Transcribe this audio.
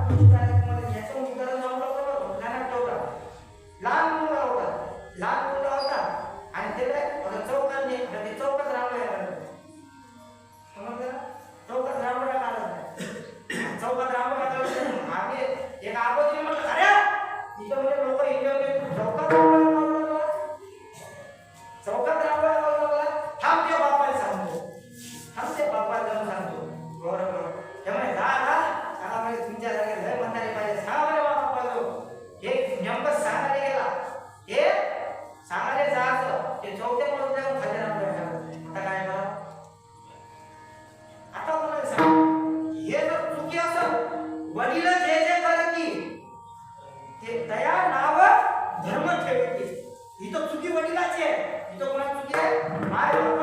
बापूची कार्यक्रमाला याचं उदाहरण जाऊ लागलं लहान ठेवला लहान मुलगा होता आणि ते काय चौकात नाही ते चौकात रामराया समजलं चौकात रामराया आला चौकात रामराया आम्ही एक आबोजी म्हटलं अरे इथं म्हणजे लोक एन्जॉय चौकात रामराया थांब ते बापाला सांगतो बरोबर त्यामुळे तुमच्या जागेत लय म्हणणारे पाहिजे सांगा बाबा हे नेमकं सांगायला गेला हे सांगायला जायचं ते चौथ्या मजल्यावर जाऊन खाली आता काय बरं आता मला सांग हे जर चुकी असं वडील जे जे करती ते दया नाव धर्म ठेवते इथं चुकी वडिलाची आहे इथं कोणाची चुकी आहे माय